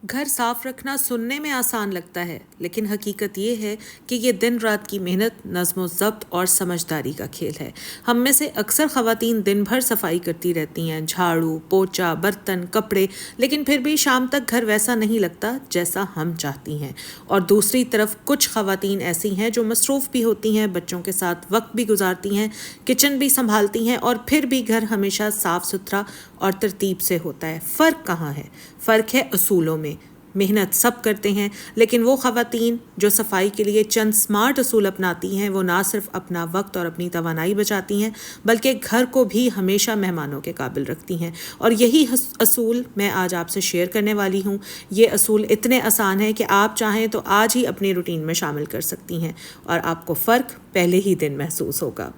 घर साफ रखना सुनने में आसान लगता है, लेकिन हकीकत ये है कि ये दिन रात की मेहनत, नज़्म ज़ब्त और समझदारी का खेल है। हम में से अक्सर ख़वातीन दिन भर सफाई करती रहती हैं, झाड़ू, पोछा, बर्तन, कपड़े, लेकिन फिर भी शाम तक घर वैसा नहीं लगता जैसा हम चाहती हैं। और दूसरी तरफ कुछ ख़वातीन ऐसी हैं जो मसरूफ़ भी होती हैं, बच्चों के साथ वक्त भी गुजारती हैं, किचन भी संभालती हैं, और फिर भी घर हमेशा साफ़ सुथरा और तरतीब से होता है। फ़र्क कहाँ है? फ़र्क है असूलों में। मेहनत सब करते हैं, लेकिन वो ख़वातीन जो सफाई के लिए चंद स्मार्ट असूल अपनाती हैं, वो ना सिर्फ अपना वक्त और अपनी तवानाई बचाती हैं, बल्कि घर को भी हमेशा मेहमानों के काबिल रखती हैं। और यही असूल मैं आज आपसे शेयर करने वाली हूँ। ये असूल इतने आसान हैं कि आप चाहें तो आज ही अपनी रूटीन में शामिल कर सकती हैं और आपको फ़र्क पहले ही दिन महसूस होगा।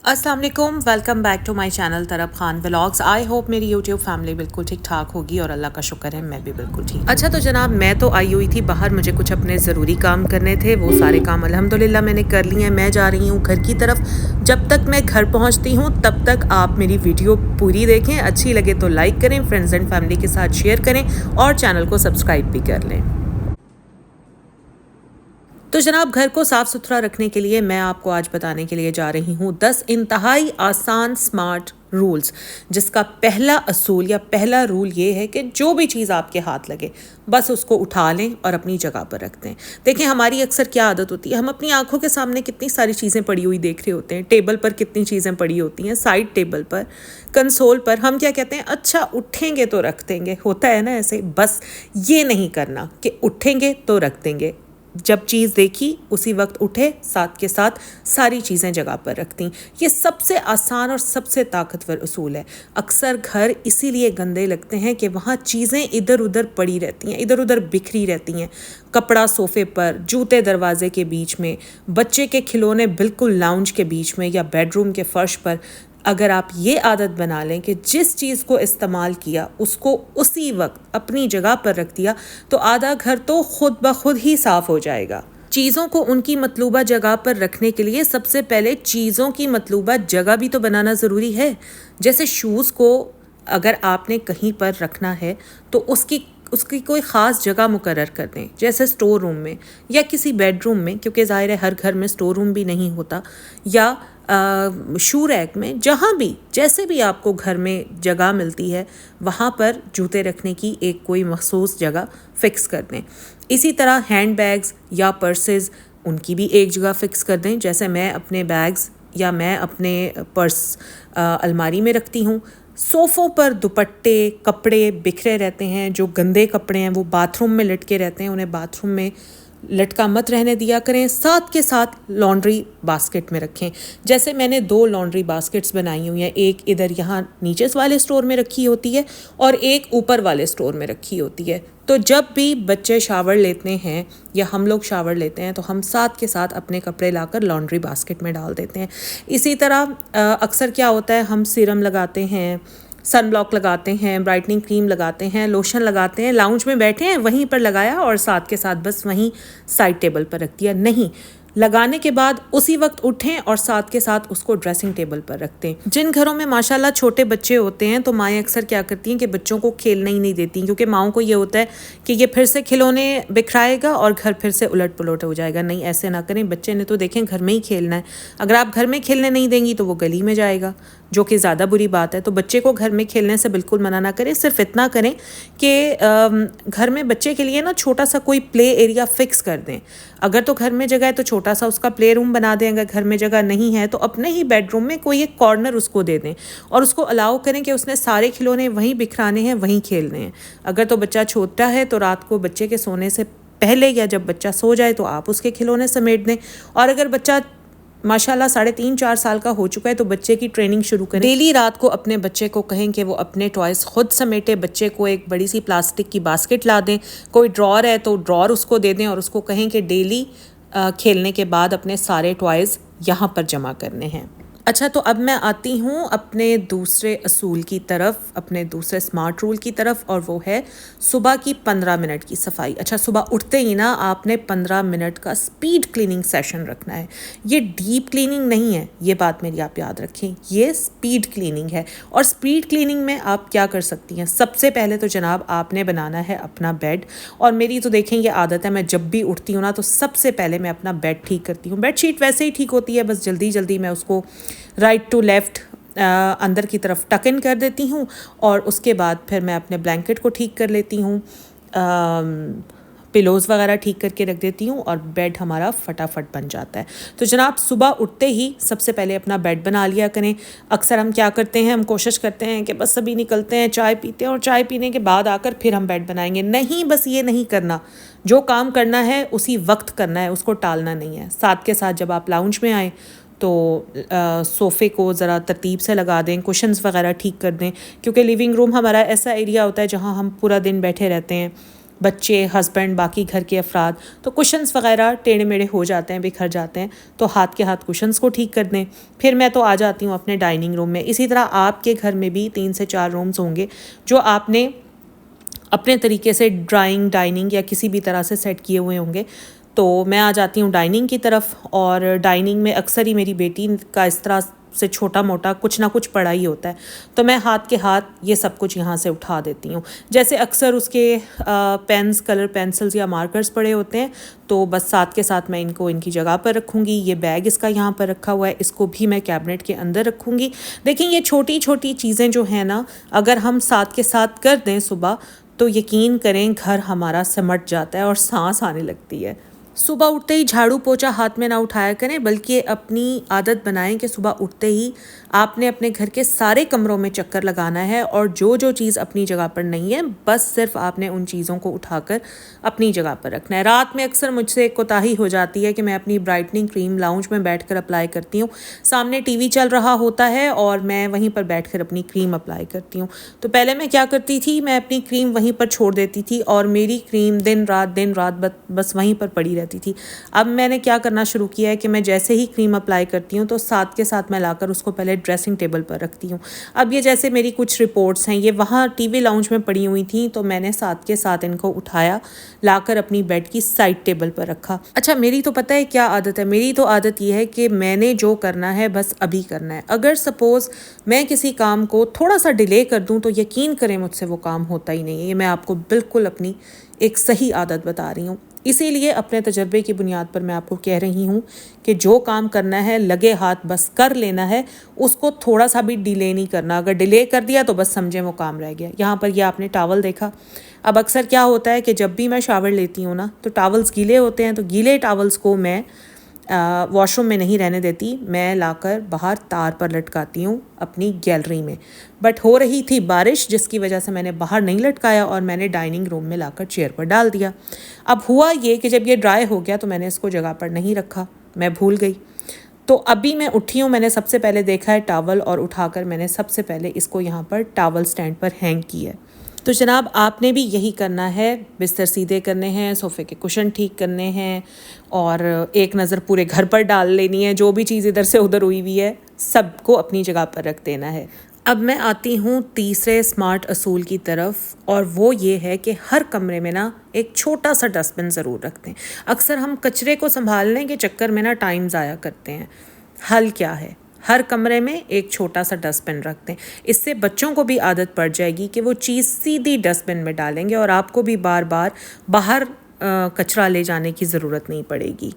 अस्सलाम वालेकुम, welcome back to my channel Tarab Khan vlogs. I hope मेरी यूट्यूब फैमिली बिल्कुल ठीक ठाक होगी और अल्लाह का शुक्र है मैं भी बिल्कुल ठीक। अच्छा तो जनाब, मैं तो आई हुई थी बाहर, मुझे कुछ अपने ज़रूरी काम करने थे। वो सारे काम अल्हम्दुलिल्लाह मैंने कर लिए हैं। मैं जा रही हूँ घर की तरफ। जब तक मैं घर पहुँचती हूँ तब तक आप मेरी वीडियो पूरी देखें, अच्छी लगे तो लाइक करें, फ्रेंड्स एंड फैमिली के साथ शेयर करें और चैनल को सब्सक्राइब भी कर लें। तो जनाब, घर को साफ़ सुथरा रखने के लिए मैं आपको आज बताने के लिए जा रही हूँ 10 इंतहाई आसान स्मार्ट रूल्स, जिसका पहला असूल या पहला रूल ये है कि जो भी चीज़ आपके हाथ लगे बस उसको उठा लें और अपनी जगह पर रख दें। देखें, हमारी अक्सर क्या आदत होती है, हम अपनी आंखों के सामने कितनी सारी चीज़ें पड़ी हुई देख रहे होते हैं, टेबल पर कितनी चीज़ें पड़ी होती हैं, साइड टेबल पर, कंसोल पर। हम क्या कहते हैं, अच्छा उठेंगे तो रख देंगे। होता है ना ऐसे। बस ये नहीं करना कि उठेंगे तो रख देंगे। जब चीज़ देखी उसी वक्त उठे, साथ के साथ सारी चीज़ें जगह पर रख दी। ये सबसे आसान और सबसे ताकतवर उसूल है। अक्सर घर इसीलिए गंदे लगते हैं कि वहाँ चीज़ें इधर उधर पड़ी रहती हैं, इधर उधर बिखरी रहती हैं। कपड़ा सोफ़े पर, जूते दरवाजे के बीच में, बच्चे के खिलौने बिल्कुल लाउंज के बीच में या बेडरूम के फर्श पर। अगर आप ये आदत बना लें कि जिस चीज़ को इस्तेमाल किया उसको उसी वक्त अपनी जगह पर रख दिया, तो आधा घर तो खुद ब खुद ही साफ़ हो जाएगा। चीज़ों को उनकी मतलूबा जगह पर रखने के लिए सबसे पहले चीज़ों की मतलूबा जगह भी तो बनाना ज़रूरी है। जैसे शूज़ को अगर आपने कहीं पर रखना है तो उसकी कोई ख़ास जगह मुकर्रर कर दें, जैसे स्टोर रूम में या किसी बेडरूम में, क्योंकि ज़ाहिर है हर घर में स्टोर रूम भी नहीं होता, या शू रैक में, जहाँ भी जैसे भी आपको घर में जगह मिलती है वहाँ पर जूते रखने की एक कोई मखसूस जगह फ़िक्स कर दें। इसी तरह हैंड बैग्स या पर्सेस, उनकी भी एक जगह फ़िक्स कर दें। जैसे मैं अपने बैग्स या मैं अपने पर्स अलमारी में रखती हूँ। सोफ़ों पर दुपट्टे, कपड़े बिखरे रहते हैं, जो गंदे कपड़े हैं वो बाथरूम में लटके रहते हैं, उन्हें बाथरूम में लटका मत रहने दिया करें। साथ के साथ लॉन्ड्री बास्केट में रखें। जैसे मैंने 2 लॉन्ड्री बास्केट्स बनाई हुई हैं, एक इधर यहाँ नीचे वाले स्टोर में रखी होती है और एक ऊपर वाले स्टोर में रखी होती है। तो जब भी बच्चे शावर लेते हैं या हम लोग शावर लेते हैं तो हम साथ के साथ अपने कपड़े लाकर लॉन्ड्री बास्केट में डाल देते हैं। इसी तरह अक्सर क्या होता है, हम सीरम लगाते हैं, सन ब्लॉक लगाते हैं, ब्राइटनिंग क्रीम लगाते हैं, लोशन लगाते हैं, लाउंज में बैठे हैं वहीं पर लगाया और साथ के साथ बस वहीं साइड टेबल पर रख दिया। नहीं, लगाने के बाद उसी वक्त उठें और साथ के साथ उसको ड्रेसिंग टेबल पर रखते हैं। जिन घरों में माशाल्लाह छोटे बच्चे होते हैं तो माएँ अक्सर क्या करती हैं कि बच्चों को खेलने ही नहीं देती, क्योंकि माओं को ये होता है कि ये फिर से खिलौने बिखराएगा और घर फिर से उलट पुलट हो जाएगा। नहीं, ऐसे ना करें। बच्चे ने तो देखें घर में ही खेलना है। अगर आप घर में खेलने नहीं देंगी तो वो गली में जाएगा, जो कि ज़्यादा बुरी बात है। तो बच्चे को घर में खेलने से बिल्कुल मना ना करें। सिर्फ इतना करें कि घर में बच्चे के लिए ना छोटा सा कोई प्ले एरिया फ़िक्स कर दें। अगर तो घर में जगह है तो छोटा सा उसका प्ले रूम बना दें। अगर घर में जगह नहीं है तो अपने ही बेडरूम में कोई एक कॉर्नर उसको दे दें और उसको अलाउ करें कि उसने सारे खिलौने वहीं बिखराने हैं, वहीं खेलने हैं। अगर तो बच्चा छोटा है तो रात को बच्चे के सोने से पहले या जब बच्चा सो जाए तो आप उसके खिलौने समेट दें। और अगर बच्चा माशाल्लाह 3.5-4 साल का हो चुका है तो बच्चे की ट्रेनिंग शुरू करें। डेली रात को अपने बच्चे को कहें कि वो अपने टॉयज़ खुद समेटे। बच्चे को एक बड़ी सी प्लास्टिक की बास्केट ला दें, कोई ड्रॉर है तो ड्रॉर उसको दे दें और उसको कहें कि डेली खेलने के बाद अपने सारे टॉयज़ यहाँ पर जमा करने हैं। अच्छा, तो अब मैं आती हूँ अपने दूसरे असूल की तरफ, अपने दूसरे स्मार्ट रूल की तरफ, और वो है सुबह की 15 मिनट की सफाई। अच्छा, सुबह उठते ही ना आपने 15 मिनट का स्पीड क्लीनिंग सेशन रखना है। ये डीप क्लीनिंग नहीं है, ये बात मेरी आप याद रखें, ये स्पीड क्लीनिंग है। और स्पीड क्लीनिंग में आप क्या कर सकती हैं? सबसे पहले तो जनाब आपने बनाना है अपना बेड। और मेरी तो देखें ये आदत है, मैं जब भी उठती हूँ ना तो सबसे पहले मैं अपना बेड ठीक करती हूँ। बेडशीट वैसे ही ठीक होती है, बस जल्दी जल्दी मैं उसको राइट टू लेफ़्ट अंदर की तरफ टक इन कर देती हूँ, और उसके बाद फिर मैं अपने ब्लैंकेट को ठीक कर लेती हूँ, पिलोज़ वगैरह ठीक करके रख देती हूँ, और बेड हमारा फटाफट बन जाता है। तो जनाब सुबह उठते ही सबसे पहले अपना बेड बना लिया करें। अक्सर हम क्या करते हैं, हम कोशिश करते हैं कि बस सभी निकलते हैं, चाय पीते हैं, और चाय पीने के बाद आकर फिर हम बेड बनाएंगे। नहीं, बस ये नहीं करना। जो काम करना है उसी वक्त करना है, उसको टालना नहीं है। साथ के साथ जब आप लाउंज में आएँ तो सोफ़े को ज़रा तरतीब से लगा दें, कुशन्स वगैरह ठीक कर दें, क्योंकि लिविंग रूम हमारा ऐसा एरिया होता है जहाँ हम पूरा दिन बैठे रहते हैं, बच्चे, हस्बैंड, बाकी घर के अफराद। तो कुशन्स वगैरह टेढ़े मेढ़े हो जाते हैं, बिखर जाते हैं, तो हाथ के हाथ कुशन्स को ठीक कर दें। फिर मैं तो आ जाती हूँ अपने डाइनिंग रूम में। इसी तरह आपके घर में भी 3 से 4 रूम्स होंगे जो आपने अपने तरीके से ड्राइंग, डाइनिंग या किसी भी तरह से सेट किए हुए होंगे। तो मैं आ जाती हूँ डाइनिंग की तरफ, और डाइनिंग में अक्सर ही मेरी बेटी का इस तरह से छोटा मोटा कुछ ना कुछ पड़ा ही होता है, तो मैं हाथ के हाथ ये सब कुछ यहाँ से उठा देती हूँ। जैसे अक्सर उसके पेन्स, कलर पेंसिल्स या मार्कर्स पड़े होते हैं, तो बस साथ के साथ मैं इनको इनकी जगह पर रखूँगी। ये बैग इसका यहाँ पर रखा हुआ है, इसको भी मैं कैबिनेट के अंदर रखूँगी। देखिए ये छोटी छोटी चीज़ें जो हैं ना, अगर हम साथ के साथ कर दें सुबह, तो यकीन करें घर हमारा सिमट जाता है और सांस आने लगती है। सुबह उठते ही झाड़ू पोछा हाथ में ना उठाया करें, बल्कि अपनी आदत बनाएं कि सुबह उठते ही आपने अपने घर के सारे कमरों में चक्कर लगाना है, और जो जो चीज़ अपनी जगह पर नहीं है बस सिर्फ आपने उन चीज़ों को उठाकर अपनी जगह पर रखना है। रात में अक्सर मुझसे कोताही हो जाती है कि मैं अपनी ब्राइटनिंग क्रीम लाउंज में बैठकर अप्लाई करती हूँ। सामने टीवी चल रहा होता है और मैं वहीं पर बैठकर अपनी क्रीम अप्लाई करती हूँ। तो पहले मैं क्या करती थी, मैं अपनी क्रीम वहीं पर छोड़ देती थी और मेरी क्रीम दिन रात बस वहीं पर पड़ी रहती थी। अब मैंने क्या करना शुरू किया है कि मैं जैसे ही क्रीम अप्लाई करती हूँ तो साथ के साथ मैं लाकर उसको पहले ड्रेसिंग टेबल पर रखती हूँ। अब ये जैसे मेरी कुछ रिपोर्ट्स हैं, ये वहाँ टीवी लाउंज में पड़ी हुई थी, तो मैंने साथ के साथ इनको उठाया, लाकर अपनी बेड की साइड टेबल पर रखा। अच्छा, मेरी तो पता है क्या आदत है, मेरी तो आदत ये है कि मैंने जो करना है बस अभी करना है। अगर सपोज़ मैं किसी काम को थोड़ा सा डिले कर दूँ तो यकीन करें मुझसे वो काम होता ही नहीं है। ये मैं आपको बिल्कुल अपनी एक सही आदत बता रही हूँ। इसीलिए अपने तजर्बे की बुनियाद पर मैं आपको कह रही हूँ कि जो काम करना है लगे हाथ बस कर लेना है, उसको थोड़ा सा भी डिले नहीं करना। अगर डिले कर दिया तो बस समझें वो काम रह गया। यहाँ पर ये आपने टावल देखा। अब अक्सर क्या होता है कि जब भी मैं शावर लेती हूँ ना, तो टावल्स गीले होते हैं, तो गीले टावल्स को मैं वॉशरूम में नहीं रहने देती, मैं लाकर बाहर तार पर लटकाती हूँ अपनी गैलरी में। बट हो रही थी बारिश, जिसकी वजह से मैंने बाहर नहीं लटकाया और मैंने डाइनिंग रूम में लाकर चेयर पर डाल दिया। अब हुआ ये कि जब ये ड्राई हो गया तो मैंने इसको जगह पर नहीं रखा, मैं भूल गई। तो अभी मैं उठी हूँ, मैंने सबसे पहले देखा है टावल, और उठाकर मैंने सबसे पहले इसको यहाँ पर टावल स्टैंड पर हैंग किया है। तो जनाब आपने भी यही करना है, बिस्तर सीधे करने हैं, सोफ़े के कुशन ठीक करने हैं, और एक नज़र पूरे घर पर डाल लेनी है। जो भी चीज़ इधर से उधर हुई हुई है सबको अपनी जगह पर रख देना है। अब मैं आती हूँ तीसरे स्मार्ट असूल की तरफ, और वो ये है कि हर कमरे में ना एक छोटा सा डस्टबिन ज़रूर रख दें। अक्सर हम कचरे को संभालने के चक्कर में ना टाइम ज़ाया करते हैं। हल क्या है, हर कमरे में एक छोटा सा डस्टबिन रख दें। इससे बच्चों को भी आदत पड़ जाएगी कि वो चीज़ सीधी डस्टबिन में डालेंगे, और आपको भी बार बार बाहर कचरा ले जाने की ज़रूरत नहीं पड़ेगी।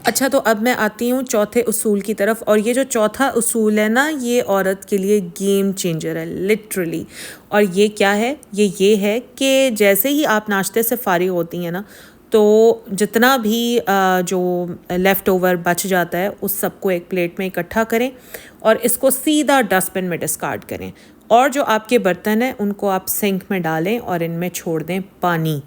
अच्छा, तो अब मैं आती हूँ चौथे उसूल की तरफ, और ये जो चौथा उसूल है ना, ये औरत के लिए गेम चेंजर है लिटरली। और ये क्या है, ये है कि जैसे ही आप नाश्ते से फारिग होती हैं ना, तो जितना भी जो लेफ़्ट ओवर बच जाता है उस सबको एक प्लेट में इकट्ठा करें और इसको सीधा डस्टबिन में डिस्कार्ड करें। और जो आपके बर्तन हैं उनको आप सिंक में डालें और इनमें छोड़ दें पानी।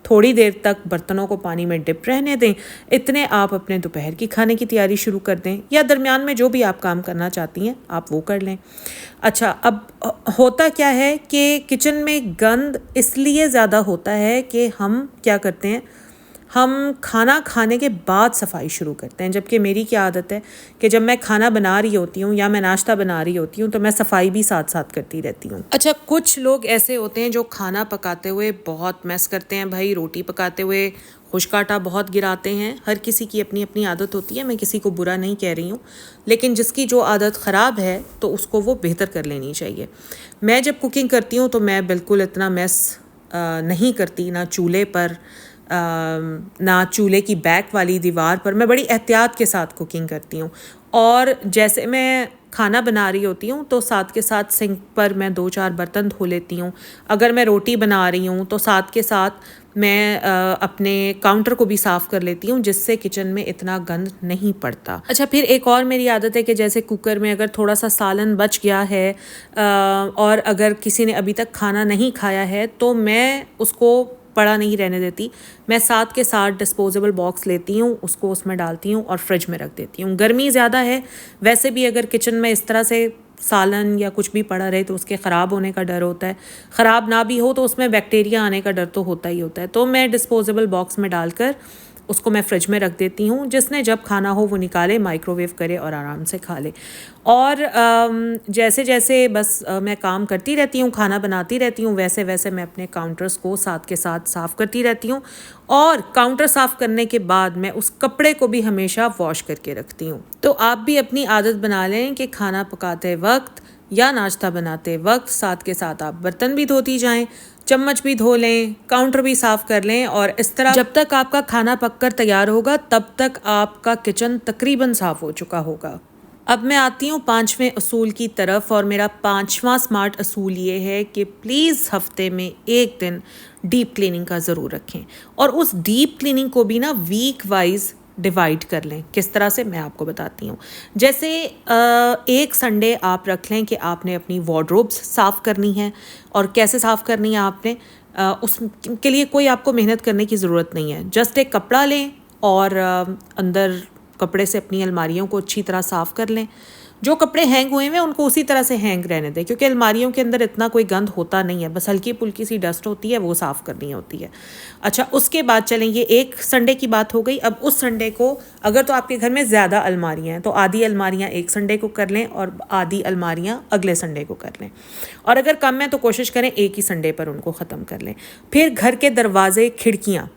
थोड़ी देर तक बर्तनों को पानी में डिप रहने दें। इतने आप अपने दोपहर की खाने की तैयारी शुरू कर दें, या दरमियान में जो भी आप काम करना चाहती हैं आप वो कर लें। अच्छा, अब होता क्या है कि किचन में गंद इसलिए ज़्यादा होता है कि हम क्या करते हैं, हम खाना खाने के बाद सफाई शुरू करते हैं, जबकि मेरी क्या आदत है कि जब मैं खाना बना रही होती हूँ या मैं नाश्ता बना रही होती हूँ तो मैं सफाई भी साथ साथ करती रहती हूँ। अच्छा, कुछ लोग ऐसे होते हैं जो खाना पकाते हुए बहुत मैस करते हैं भाई, रोटी पकाते हुए खुश्क आटा बहुत गिराते हैं। हर किसी की अपनी अपनी आदत होती है, मैं किसी को बुरा नहीं कह रही हूँ, लेकिन जिसकी जो आदत ख़राब है तो उसको वो बेहतर कर लेनी चाहिए। मैं जब कुकिंग करती हूँ तो मैं बिल्कुल इतना मैस नहीं करती, ना चूल्हे पर ना चूल्हे की बैक वाली दीवार पर। मैं बड़ी एहतियात के साथ कुकिंग करती हूँ। और जैसे मैं खाना बना रही होती हूँ तो साथ के साथ सिंक पर मैं 2-4 बर्तन धो लेती हूँ। अगर मैं रोटी बना रही हूँ तो साथ के साथ मैं अपने काउंटर को भी साफ़ कर लेती हूँ, जिससे किचन में इतना गंद नहीं पड़ता। अच्छा, फिर एक और मेरी आदत है कि जैसे कुकर में अगर थोड़ा सा सालन बच गया है और अगर किसी ने अभी तक खाना नहीं खाया है तो मैं उसको पड़ा नहीं रहने देती। मैं साथ के साथ डिस्पोजेबल बॉक्स लेती हूँ, उसको उसमें डालती हूँ और फ्रिज में रख देती हूँ। गर्मी ज़्यादा है, वैसे भी अगर किचन में इस तरह से सालन या कुछ भी पड़ा रहे तो उसके ख़राब होने का डर होता है। ख़राब ना भी हो तो उसमें बैक्टीरिया आने का डर तो होता ही होता है। तो मैं डिस्पोजेबल बॉक्स में डालकर उसको मैं फ्रिज में रख देती हूँ, जिसने जब खाना हो वो निकाले, माइक्रोवेव करे और आराम से खा ले। और जैसे जैसे बस मैं काम करती रहती हूँ, खाना बनाती रहती हूँ, वैसे वैसे मैं अपने काउंटर्स को साथ के साथ साफ़ करती रहती हूँ। और काउंटर साफ़ करने के बाद मैं उस कपड़े को भी हमेशा वॉश करके रखती हूँ। तो आप भी अपनी आदत बना लें कि खाना पकाते वक्त या नाश्ता बनाते वक्त साथ के साथ आप बर्तन भी धोती जाएं, चम्मच भी धो लें, काउंटर भी साफ़ कर लें। और इस तरह जब तक आपका खाना पककर तैयार होगा तब तक आपका किचन तकरीबन साफ़ हो चुका होगा। अब मैं आती हूँ 5वें असूल की तरफ, और मेरा 5वां स्मार्ट असूल ये है कि प्लीज़ हफ्ते में एक दिन डीप क्लीनिंग का ज़रूर रखें। और उस डीप क्लीनिंग को भी ना वीक वाइज डिवाइड कर लें। किस तरह से, मैं आपको बताती हूँ। जैसे एक संडे आप रख लें कि आपने अपनी वार्डरोब्स साफ़ करनी है। और कैसे साफ़ करनी है आपने, उसके लिए कोई आपको मेहनत करने की ज़रूरत नहीं है। जस्ट एक कपड़ा लें और अंदर कपड़े से अपनी अलमारियों को अच्छी तरह साफ़ कर लें। जो कपड़े हैंग हुए हैं उनको उसी तरह से हैंग रहने दें, क्योंकि अलमारियों के अंदर इतना कोई गंद होता नहीं है, बस हल्की फुल्की सी डस्ट होती है, वो साफ़ करनी होती है। अच्छा, उसके बाद चलें, ये एक संडे की बात हो गई। अब उस संडे को, अगर तो आपके घर में ज़्यादा अलमारियाँ हैं तो आधी अलमारियाँ एक संडे को कर लें और आधी अलमारियाँ अगले संडे को कर लें। और अगर कम है तो कोशिश करें एक ही संडे पर उनको ख़त्म कर लें। फिर घर के दरवाजे, खिड़कियाँ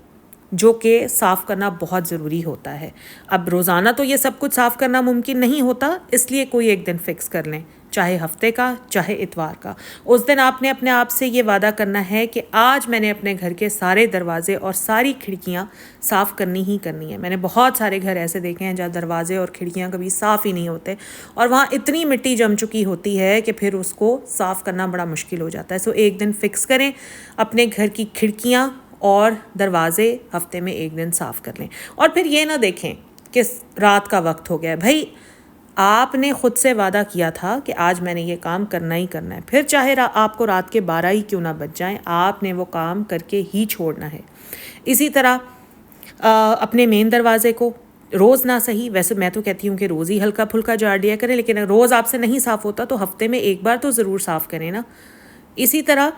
जो कि साफ़ करना बहुत ज़रूरी होता है। अब रोज़ाना तो ये सब कुछ साफ़ करना मुमकिन नहीं होता, इसलिए कोई एक दिन फ़िक्स कर लें, चाहे हफ्ते का चाहे इतवार का। उस दिन आपने अपने आप से ये वादा करना है कि आज मैंने अपने घर के सारे दरवाजे और सारी खिड़कियाँ साफ़ करनी ही करनी है। मैंने बहुत सारे घर ऐसे देखे हैं जहाँ दरवाजे और खिड़कियाँ कभी साफ़ ही नहीं होते और वहाँ इतनी मिट्टी जम चुकी होती है कि फिर उसको साफ़ करना बड़ा मुश्किल हो जाता है। सो एक दिन फ़िक्स करें, अपने घर की खिड़कियाँ और दरवाजे हफ्ते में एक दिन साफ़ कर लें। और फिर ये ना देखें कि रात का वक्त हो गया है। भाई, आपने ख़ुद से वादा किया था कि आज मैंने ये काम करना ही करना है, फिर चाहे आपको रात के 12 ही क्यों ना बज जाएं, आपने वो काम करके ही छोड़ना है। इसी तरह अपने मेन दरवाजे को रोज़ ना सही, वैसे मैं तो कहती हूँ कि रोज़ ही हल्का फुल्का झाड़ दिया करें, लेकिन रोज़ आपसे नहीं साफ़ होता तो हफ्ते में एक बार तो ज़रूर साफ़ करें ना। इसी तरह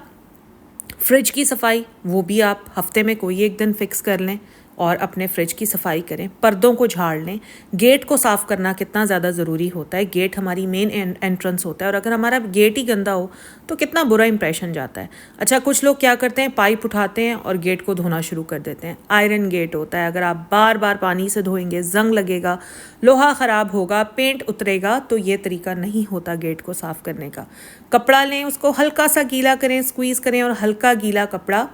फ्रिज की सफाई, वो भी आप हफ्ते में कोई एक दिन फ़िक्स कर लें और अपने फ्रिज की सफाई करें। पर्दों को झाड़ लें। गेट को साफ़ करना कितना ज़्यादा ज़रूरी होता है। गेट हमारी मेन एंट्रेंस होता है और अगर हमारा गेट ही गंदा हो तो कितना बुरा इंप्रेशन जाता है। अच्छा, कुछ लोग क्या करते हैं, पाइप उठाते हैं और गेट को धोना शुरू कर देते हैं। आयरन गेट होता है, अगर आप बार बार पानी से धोएंगे जंग लगेगा, लोहा ख़राब होगा, पेंट उतरेगा। तो ये तरीका नहीं होता गेट को साफ़ करने का। कपड़ा लें, उसको हल्का सा गीला करें, स्क्वीज़ करें और हल्का गीला कपड़ा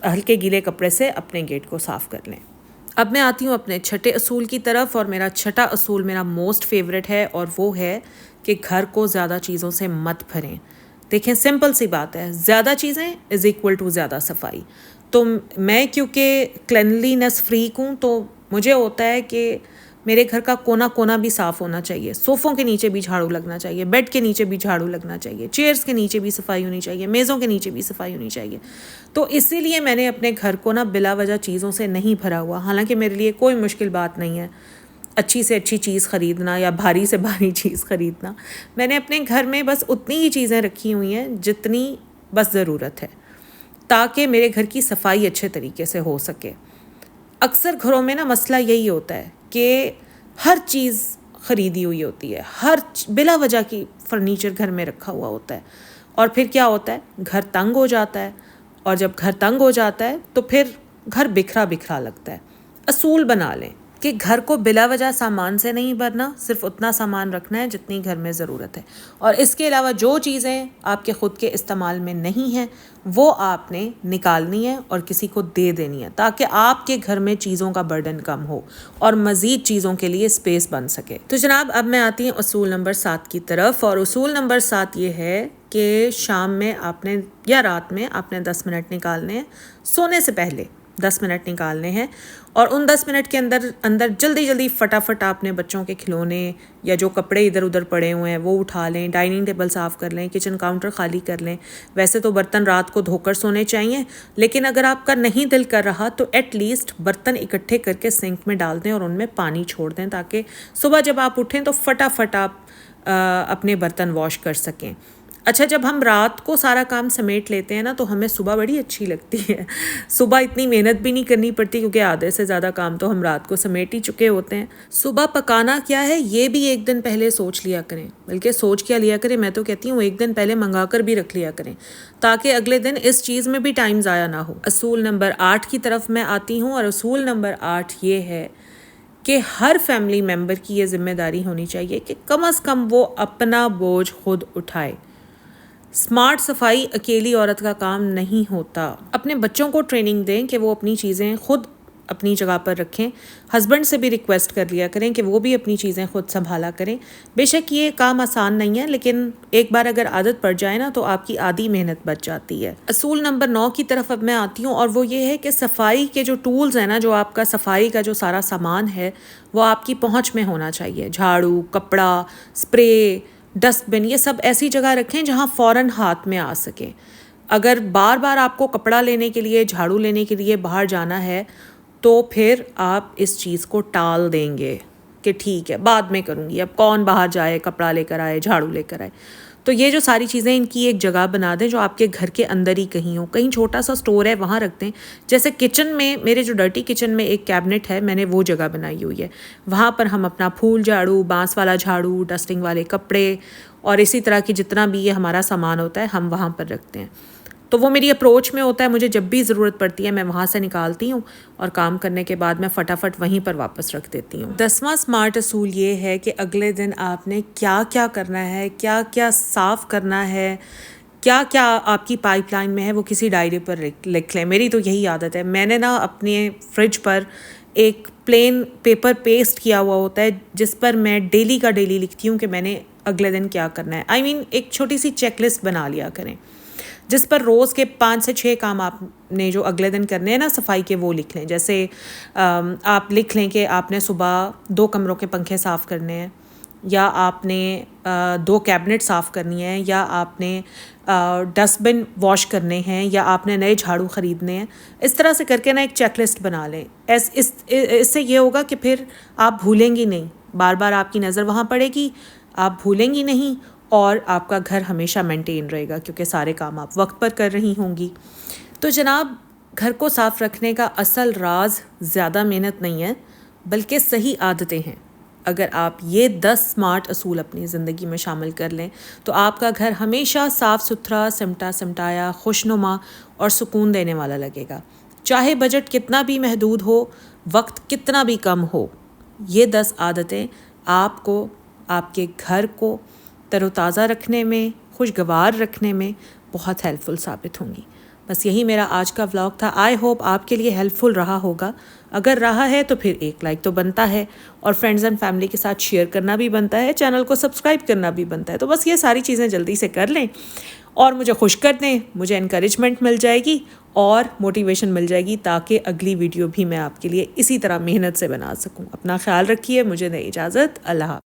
हल्के गीले कपड़े से अपने गेट को साफ़ कर लें। अब मैं आती हूँ अपने छठे असूल की तरफ, और मेरा छठा असूल मेरा मोस्ट फेवरेट है और वो है कि घर को ज़्यादा चीज़ों से मत भरें। देखें, सिंपल सी बात है, ज़्यादा चीज़ें इज़ इक्वल टू ज़्यादा सफाई। तो मैं क्योंकि क्लिनलीनेस फ्रीक हूँ तो मुझे होता है कि मेरे घर का कोना कोना भी साफ़ होना चाहिए। सोफ़ों के नीचे भी झाड़ू लगना चाहिए, बेड के नीचे भी झाड़ू लगना चाहिए, चेयर्स के नीचे भी सफाई होनी चाहिए, मेज़ों के नीचे भी सफाई होनी चाहिए। तो इसीलिए मैंने अपने घर को ना बिला वजह चीज़ों से नहीं भरा हुआ। हालांकि मेरे लिए कोई मुश्किल बात नहीं है अच्छी से अच्छी चीज़ ख़रीदना या भारी से भारी चीज़ ख़रीदना। मैंने अपने घर में बस उतनी ही चीज़ें रखी हुई हैं जितनी बस ज़रूरत है। ताकि मेरे घर की सफाई अच्छे तरीके से हो सके। अक्सर घरों में ना मसला यही होता है कि हर चीज़ ख़रीदी हुई होती है, बिला वजह की फर्नीचर घर में रखा हुआ होता है, और फिर क्या होता है, घर तंग हो जाता है, और जब घर तंग हो जाता है तो फिर घर बिखरा बिखरा लगता है। असूल बना लें कि घर को बिला वजह सामान से नहीं भरना, सिर्फ उतना सामान रखना है जितनी घर में ज़रूरत है, और इसके अलावा जो चीज़ें आपके ख़ुद के इस्तेमाल में नहीं हैं वो आपने निकालनी है और किसी को दे देनी है, ताकि आपके घर में चीज़ों का बर्डन कम हो और मज़ीद चीज़ों के लिए स्पेस बन सके। तो जनाब, अब मैं आती हूँ उसूल नंबर 7 की तरफ, और उसूल नंबर 7 ये है कि शाम में आपने या रात में आपने 10 मिनट निकालने हैं, सोने से पहले 10 मिनट निकालने हैं, और उन 10 मिनट के अंदर जल्दी जल्दी फटाफट आपने बच्चों के खिलौने या जो कपड़े इधर उधर पड़े हुए हैं वो उठा लें, डाइनिंग टेबल साफ़ कर लें, किचन काउंटर खाली कर लें। वैसे तो बर्तन रात को धोकर सोने चाहिए, लेकिन अगर आपका नहीं दिल कर रहा तो एटलीस्ट बर्तन इकट्ठे करके सिंक में डाल दें और उनमें पानी छोड़ दें, ताकि सुबह जब आप उठें तो फटाफट आप अपने बर्तन वॉश कर सकें। अच्छा, जब हम रात को सारा काम समेट लेते हैं ना तो हमें सुबह बड़ी अच्छी लगती है। सुबह इतनी मेहनत भी नहीं करनी पड़ती, क्योंकि आधे से ज़्यादा काम तो हम रात को समेट ही चुके होते हैं। सुबह पकाना क्या है ये भी एक दिन पहले सोच लिया करें, बल्कि सोच क्या लिया करें, मैं तो कहती हूँ एक दिन पहले मंगा कर भी रख लिया करें, ताकि अगले दिन इस चीज़ में भी टाइम ज़ाया ना हो। असूल नंबर 8 की तरफ मैं आती हूँ, और असूल नंबर 8 ये है कि हर फैमिली मेम्बर की ये जिम्मेदारी होनी चाहिए कि कम अज़ कम वो अपना बोझ खुद उठाए। स्मार्ट सफाई अकेली औरत का काम नहीं होता। अपने बच्चों को ट्रेनिंग दें कि वो अपनी चीज़ें खुद अपनी जगह पर रखें। हस्बैंड से भी रिक्वेस्ट कर लिया करें कि वो भी अपनी चीज़ें खुद संभाला करें। बेशक ये काम आसान नहीं है, लेकिन एक बार अगर आदत पड़ जाए ना तो आपकी आधी मेहनत बच जाती है। असूल नंबर 9 की तरफ अब मैं आती हूँ, और वो ये है कि सफाई के जो टूल्स हैं ना, जो आपका सफाई का जो सारा सामान है वो आपकी पहुँच में होना चाहिए। झाड़ू, कपड़ा, स्प्रे, डस्टबिन, ये सब ऐसी जगह रखें जहाँ फ़ौरन हाथ में आ सके। अगर बार बार आपको कपड़ा लेने के लिए, झाड़ू लेने के लिए बाहर जाना है तो फिर आप इस चीज़ को टाल देंगे कि ठीक है बाद में करूँगी, अब कौन बाहर जाए, कपड़ा लेकर आए, झाड़ू लेकर आए। तो ये जो सारी चीज़ें, इनकी एक जगह बना दें जो आपके घर के अंदर ही कहीं हो, कहीं छोटा सा स्टोर है वहाँ रख दें। जैसे किचन में, मेरे जो डर्टी किचन में एक कैबिनेट है, मैंने वो जगह बनाई हुई है, वहाँ पर हम अपना फूल झाड़ू, बांस वाला झाड़ू, डस्टिंग वाले कपड़े और इसी तरह की जितना भी ये हमारा सामान होता है हम वहाँ पर रखते हैं। तो वो मेरी अप्रोच में होता है, मुझे जब भी ज़रूरत पड़ती है मैं वहाँ से निकालती हूँ और काम करने के बाद मैं फटाफट वहीं पर वापस रख देती हूँ। 10वां स्मार्ट असूल ये है कि अगले दिन आपने क्या क्या करना है, क्या क्या साफ़ करना है, क्या क्या आपकी पाइपलाइन में है, वो किसी डायरी पर लिख लें। मेरी तो यही आदत है। मैंने ना अपने फ्रिज पर एक प्लेन पेपर पेस्ट किया हुआ होता है जिस पर मैं डेली का डेली लिखती हूँ कि मैंने अगले दिन क्या करना है। एक छोटी सी चेकलिस्ट बना लिया करें जिस पर रोज़ के 5 से 6 काम आपने जो अगले दिन करने हैं ना सफाई के, वो लिख लें। जैसे आप लिख लें कि आपने सुबह 2 कमरों के पंखे साफ़ करने हैं, या आपने 2 कैबिनेट साफ़ करनी है, या आपने डस्टबिन वॉश करने हैं, या आपने नए झाड़ू ख़रीदने हैं। इस तरह से करके ना एक चेकलिस्ट बना लें। इससे ये होगा कि फिर आप भूलेंगी नहीं, बार बार आपकी नज़र वहाँ पड़ेगी, आप भूलेंगी नहीं, और आपका घर हमेशा मेंटेन रहेगा क्योंकि सारे काम आप वक्त पर कर रही होंगी। तो जनाब, घर को साफ़ रखने का असल राज ज़्यादा मेहनत नहीं है बल्कि सही आदतें हैं। अगर आप ये 10 स्मार्ट असूल अपनी ज़िंदगी में शामिल कर लें तो आपका घर हमेशा साफ़ सुथरा, सिमटा सिमटाया, खुशनुमा और सुकून देने वाला लगेगा। चाहे बजट कितना भी महदूद हो, वक्त कितना भी कम हो, ये 10 आदतें आपको, आपके घर को तरोताज़ा रखने में, खुशगवार रखने में बहुत हेल्पफुल साबित होंगी। बस यही मेरा आज का व्लॉग था। आई होप आपके लिए हेल्पफुल रहा होगा। अगर रहा है तो फिर एक लाइक तो बनता है, और फ्रेंड्स एंड फैमिली के साथ शेयर करना भी बनता है, चैनल को सब्सक्राइब करना भी बनता है। तो बस ये सारी चीज़ें जल्दी से कर लें और मुझे खुश कर दें। मुझे इनकरेजमेंट मिल जाएगी और मोटिवेशन मिल जाएगी, ताकि अगली वीडियो भी मैं आपके लिए इसी तरह मेहनत से बना सकूँ। अपना ख्याल रखिए। मुझे दें इजाज़त। अल्लाह।